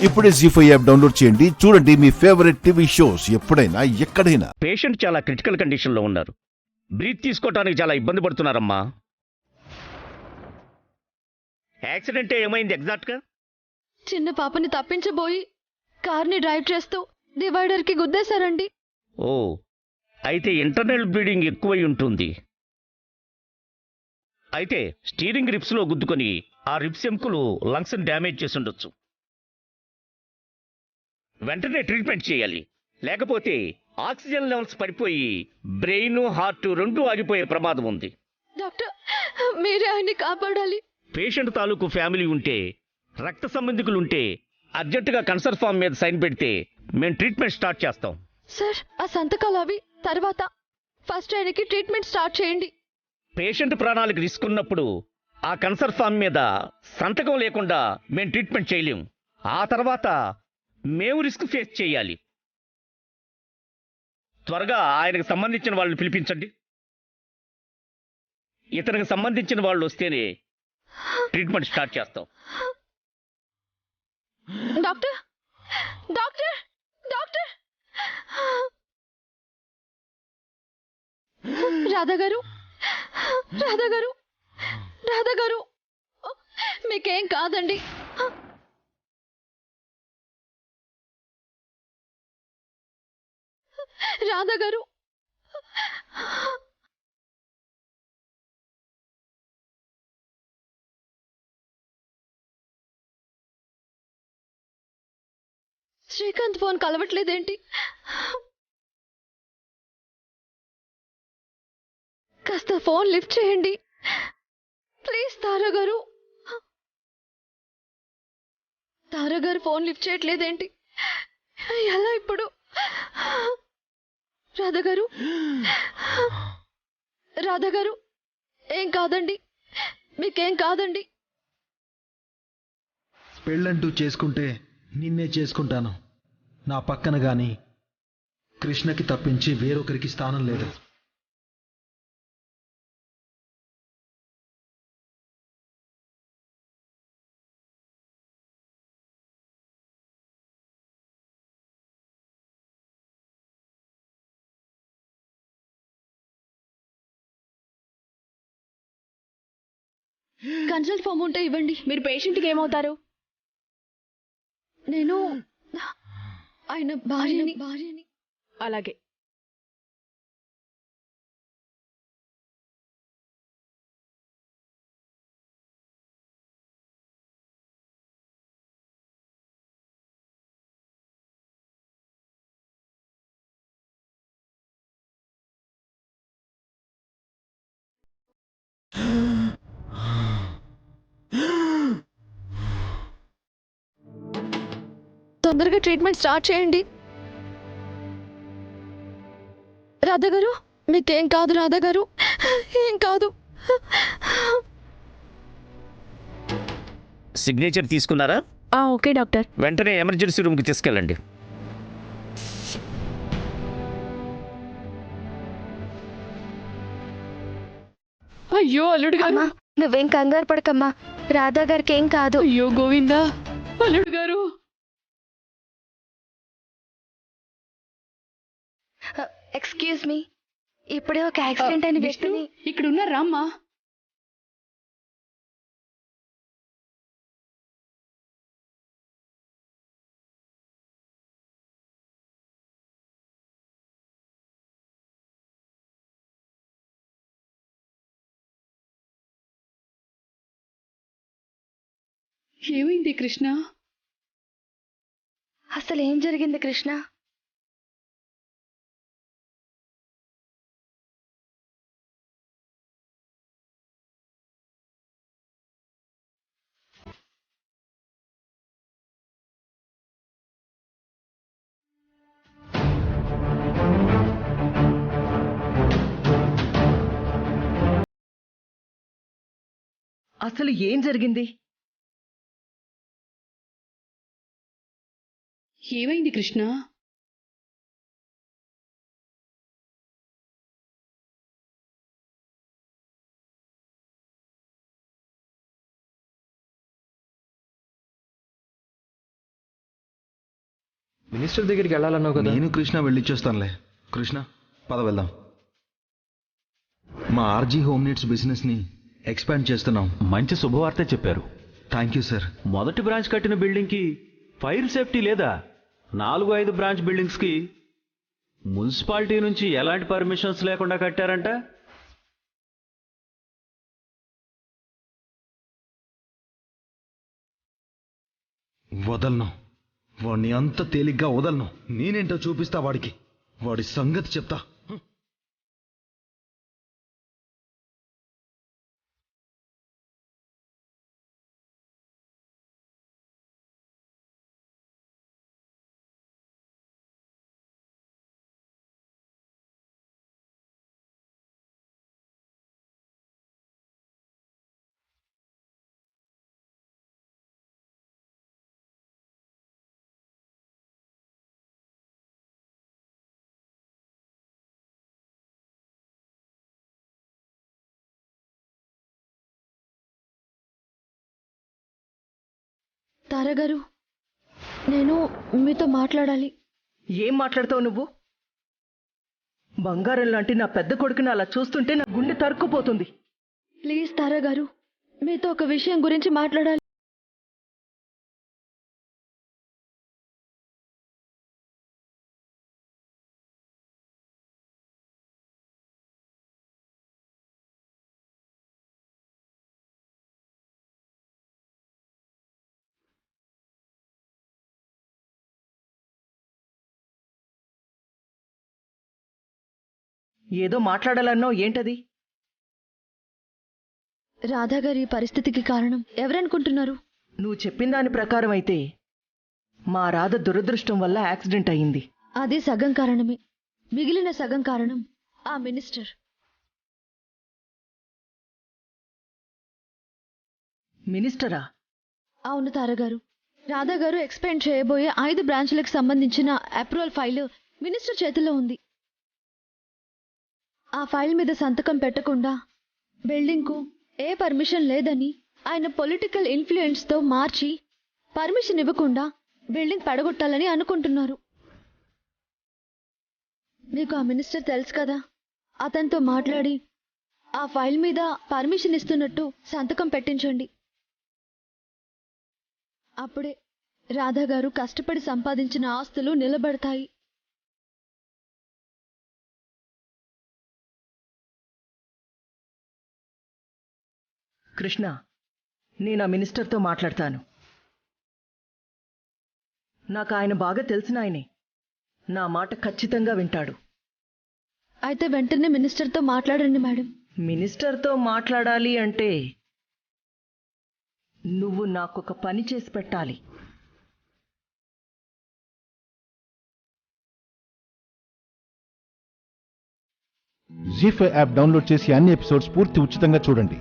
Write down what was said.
ఇప్పుడే జీ5 app download చేయండి. చూడండి మీ ఫేవరెట్ టీవీ షోస్ ఎప్పుడైనా ఎక్కడైనా. పేషెంట్ చాలా క్రిటికల్ కండిషన్లో ఉన్నారు. బ్రీత్ తీసుకోవడానికి చాలా ఇబ్బంది పడుతున్నారమ్మా. యాక్సిడెంట్ ఏమైంది ఎగ్జాక్ట్గా? చిన్న పాపని తప్పించబోయి కార్ని డ్రైవ్ చేస్తూ డివైడర్కి గుద్దేశారండి. ఓ, అయితే ఇంటర్నల్ బ్లీడింగ్ ఎక్కువై ఉంటుంది. అయితే స్టీరింగ్ రిప్స్లో గుద్దుకొని ఆ రిప్స్ ఎముకలు లంగ్స్ని డ్యామేజ్ చేసి ఉండొచ్చు. వెంటనే ట్రీట్మెంట్ చేయాలి, లేకపోతే ఆక్సిజన్ లెవెల్స్ పడిపోయి బ్రెయిన్ హార్ట్ రెండూ ఆగిపోయే ప్రమాదం ఉంది. డాక్టర్, మీరే ఆయన్ని కాపాడాలి. పేషెంట్ తాలూకు ఫ్యామిలీ ఉంటే, రక్త సంబంధికులు ఉంటే అర్జెంటుగా కన్సర్న్ ఫామ్ మీద సైన్ పెడితే మేము ట్రీట్మెంట్ స్టార్ట్ చేస్తాం. సార్, ఆ సంతకాలు అవి తర్వాత ఫస్ట్ ఆయనకి ట్రీట్మెంట్ స్టార్ట్ చేయండి. పేషెంట్ ప్రాణాలకు రిస్క్ ఉన్నప్పుడు ఆ కన్సర్న్ ఫామ్ మీద సంతకం లేకుండా మేము ట్రీట్మెంట్ చేయలేం. ఆ తర్వాత మేము రిస్క్ ఫేస్ చేయాలి. త్వరగా ఆయనకు సంబంధించిన వాళ్ళని పిలిపించండి. ఇతనికి సంబంధించిన వాళ్ళు వస్తేనే ట్రీట్మెంట్ స్టార్ట్ చేస్తాం. Doctor, doctor, doctor! రాధా గారు, రాధా గారు, రాధా గారు, మీకేం కాదండి. రాధా గారు, శ్రీకాంత్ ఫోన్ కలవట్లేదేంటి? కాస్త ఫోన్ లిఫ్ట్ చేయండి ప్లీజ్. తారా గారు, తారా గారు ఫోన్ లిఫ్ట్ చేయట్లేదేంటి? ఎలా ఇప్పుడు? రాధా గారు, రాధా గారు, ఏం కాదండి, మీకేం కాదండి. పెళ్ళంటూ చేసుకుంటే నిన్నే చేసుకుంటాను. నా పక్కన గాని కృష్ణకి తప్పించి వేరొకరికి స్థానం లేదు. కన్సల్ట్ ఫామ్ ఉంటే ఇవ్వండి. మీరు పేషెంట్కి ఏమవుతారు? నేను ఆయన భార్యని. అలాగే. తొందరగా ట్రీట్మెంట్ స్టార్ట్ చేయండి. రాధా గారు, మీకేం కాదు. రాధా గారు, ఏం కాదు. సిగ్నేచర్ తీసుకున్నారా? Okay doctor. వెంటనే ఎమర్జెన్సీ రూమ్కి తీసుకెళ్ళండి. అయ్యో అల్లుడు గారు, నువ్వేం కంగారు పడకమ్మా, రాధా గారికి ఏం కాదు. అయ్యో గోవిందా, అల్లుడు గారు. ఎక్స్క్యూజ్ మీ, ఇప్పుడే ఒక యాక్సిడెంట్ అయిన వ్యక్తిని. ఇక్కడ ఉన్నారా అమ్మా? ఏమైంది కృష్ణ? అసలు ఏం జరిగింది కృష్ణ? అసలు ఏం జరిగింది? ఏమైంది కృష్ణ? మినిస్టర్ దగ్గరికి వెళ్ళాలన్నావు కదా. నేను కృష్ణ వెళ్ళిచ్చేస్తానులే. కృష్ణ పద వెళ్దాం. మా ఆర్జీ హోమ్ నీడ్స్ బిజినెస్ని ఎక్స్పాండ్ చేస్తున్నాం. మంచి శుభవార్త చెప్పారు. Thank you sir. మొదటి బ్రాంచ్ కట్టిన బిల్డింగ్కి ఫైర్ సేఫ్టీ లేదా? 4-5 బ్రాంచ్ బిల్డింగ్స్కి మున్సిపాలిటీ నుంచి ఎలాంటి పర్మిషన్స్ లేకుండా కట్టారంట. వదలను, వాడిని అంత తేలిగ్గా వదలను. నేనేంటో చూపిస్తా వాడికి, వాడి సంగతి చెప్తా. తారగారు, నేను మీతో మాట్లాడాలి. ఏం మాట్లాడతావు నువ్వు? బంగారం లాంటి నా పెద్ద కొడుకుని అలా చూస్తుంటే నా గుండె తరుక్కుపోతుంది. ప్లీజ్ తారగారు, మీతో ఒక విషయం గురించి మాట్లాడాలి. ఏదో మాట్లాడాలన్నావు, ఏంటది? రాధాగారి పరిస్థితికి కారణం ఎవరనుకుంటున్నారు? నువ్వు చెప్పిన దాని ప్రకారం అయితే మా రాధ దురదృష్టం వల్ల యాక్సిడెంట్ అయింది. అది సగం కారణమే. మిగిలిన సగం కారణం ఆ మినిస్టర్. మినిస్టరా? అవును తారగారు. రాధాగారు ఎక్స్పెండ్ చేయబోయే 5 బ్రాంచ్లకు సంబంధించిన అప్రూవల్ ఫైల్ మినిస్టర్ చేతిలో ఉంది. ఆ ఫైల్ మీద సంతకం పెట్టకుండా బిల్డింగ్కు ఏ పర్మిషన్ లేదని ఆయన పొలిటికల్ ఇన్ఫ్లుయెన్స్తో మార్చి పర్మిషన్ ఇవ్వకుండా బిల్డింగ్ పడగొట్టాలని అనుకుంటున్నారు. మీకు ఆ మినిస్టర్ తెలుసు కదా. అతనితో మాట్లాడి ఆ ఫైల్ మీద పర్మిషన్ ఇస్తున్నట్టు సంతకం పెట్టించండి. అప్పుడే రాధాగారు కష్టపడి సంపాదించిన ఆస్తులు నిలబడతాయి. కృష్ణ, నేను ఆ మినిస్టర్తో మాట్లాడతాను. నాకు ఆయన బాగా తెలిసిన ఆయనే. నా మాట ఖచ్చితంగా వింటాడు. అయితే వెంటనే మినిస్టర్తో మాట్లాడండి మేడం. మినిస్టర్తో మాట్లాడాలి అంటే నువ్వు నాకొక పని చేసి పెట్టాలి. జీ5 యాప్ డౌన్లోడ్ చేసి అన్ని ఎపిసోడ్స్ పూర్తి ఉచితంగా చూడండి.